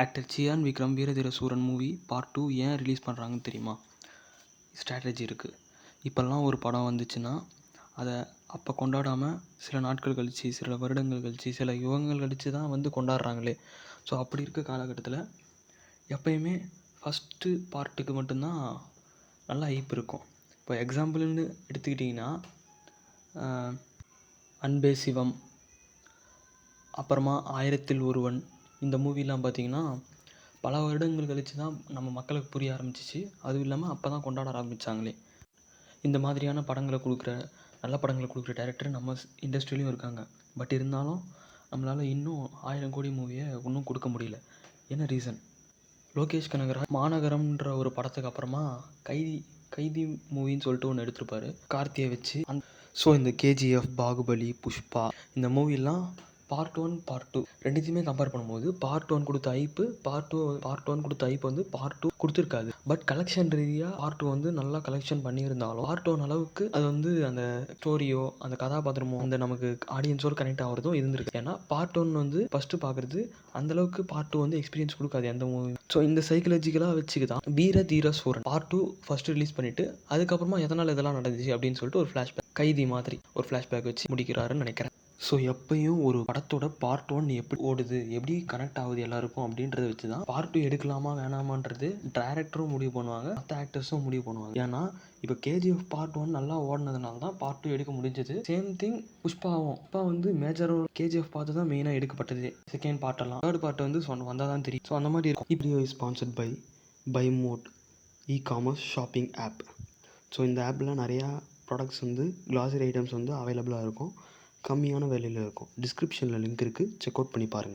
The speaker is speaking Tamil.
ஆக்டர் சியான் விக்ரம் வீரதீர சூரன் மூவி பார்ட் 2 ஏன் ரிலீஸ் பண்ணுறாங்கன்னு தெரியுமா? ஸ்ட்ராட்டஜி இருக்குது. இப்போல்லாம் ஒரு படம் வந்துச்சுன்னா அதை அப்போ கொண்டாடாமல் சில நாட்கள் கழித்து, சில வருடங்கள் கழித்து, சில யுகங்கள் கழித்து தான் வந்து கொண்டாடுறாங்களே. ஸோ அப்படி இருக்க காலகட்டத்தில் எப்பயுமே ஃபஸ்ட்டு பார்ட்டுக்கு மட்டும்தான் நல்லா ஹைப் இருக்கும். இப்போ எக்ஸாம்பிள்னு எடுத்துக்கிட்டிங்கன்னா அன்பே சிவம், அப்புறமா ஆயிரத்தில் ஒருவன், இந்த மூவிலாம் பார்த்திங்கன்னா பல வருடங்கள் கழித்து தான் நம்ம மக்களுக்கு புரிய ஆரம்பிச்சிச்சு. அதுவும் இல்லாமல் அப்போ தான் கொண்டாட ஆரம்பித்தாங்களே. இந்த மாதிரியான படங்களை கொடுக்குற, நல்ல படங்களை கொடுக்குற டேரக்டர் நம்ம இண்டஸ்ட்ரியிலையும் இருக்காங்க. பட் இருந்தாலும் நம்மளால் இன்னும் 1000 கோடி மூவியை இன்னும் கொடுக்க முடியல. என்ன ரீசன்? லோகேஷ் கனகராஜ் மாநகரம்ன்ற ஒரு படத்துக்கு அப்புறமா கைதி மூவின்னு சொல்லிட்டு ஒன்று எடுத்திருப்பார் கார்த்தியை வச்சு. ஸோ இந்த கேஜிஎஃப், பாகுபலி, புஷ்பா, இந்த மூவிலாம் பார்ட் 1 பார்ட் 2 ரெண்டுத்தையுமே கம்பேர் பண்ணும்போது பார்ட் 1 கொடுத்த ஹைப்பு பார்ட் 1 கொடுத்த ஹைப் வந்து பார்ட் 2 கொடுத்துருக்காது. பட் கலெக்ஷன் ரீதியாக பார்ட் 2 வந்து நல்லா கலெக்ஷன் பண்ணியிருந்தாலும் பார்ட் 1 அளவுக்கு அது வந்து அந்த ஸ்டோரியோ அந்த கதாபாத்திரமோ அந்த நமக்கு ஆடியன்ஸோடு கனெக்ட் ஆகிறதும் இருந்திருக்கு. ஏன்னா பார்ட் 1 வந்து ஃபஸ்ட்டு பார்க்குறது அந்தளவுக்கு பார்ட் 2 வந்து எக்ஸ்பீரியன்ஸ் கொடுக்காது எந்த மூவி. ஸோ இந்த சைக்கலாஜிக்கலாக வச்சுக்கு தான் வீர தீர சூரன் பார்ட் 2 ஃபஸ்ட்டு ரிலீஸ் பண்ணிவிட்டு அதுக்கப்புறமா எதனால் இதெல்லாம் நடந்துச்சு அப்படின்னு சொல்லிட்டு ஒரு ஃப்ளாஷ்பேக், கைதி மாதிரி ஒரு ஃப்ளாஷ்பேக் வச்சு முடிக்கிறாருன்னு நினைக்கிறேன். ஸோ எப்பயும் ஒரு படத்தோட பார்ட் 1 எப்படி ஓடுது, எப்படி கனெக்ட் ஆகுது எல்லாருக்கும் அப்படின்றத வச்சு தான் பார்ட் 2 எடுக்கலாமா வேணாமான்றது டேரக்டரும் முடிவு பண்ணுவாங்க, மற்ற ஆக்டர்ஸும் முடிவு பண்ணுவாங்க. ஏன்னா இப்போ கேஜிஎஃப் பார்ட் 1 நல்லா ஓடினதுனால தான் பார்ட் 2 எடுக்க முடிஞ்சது. சேம் திங் புஷ்பாவும். வந்து மேஜர் ரோல் கேஜிஎஃப் பார்த்து தான் மெயினாக எடுக்கப்பட்டது. செகண்ட் பார்ட்டெல்லாம், தேர்ட் பார்ட் வந்து வந்தால் தான் தெரியும். ஸோ அந்த மாதிரி இருக்கும். Video is sponsored by mode e-commerce shopping app. So இந்த ஆப்பில் நிறையா ப்ராடக்ட்ஸ் வந்து கிளாசரி ஐட்டம்ஸ் வந்து அவைலபிளாக இருக்கும், கம்மியான விலையில் இருக்கும். டிஸ்கிரிப்ஷனில் லிங்க் இருக்குது, செக் அவுட் பண்ணி பாருங்கள்.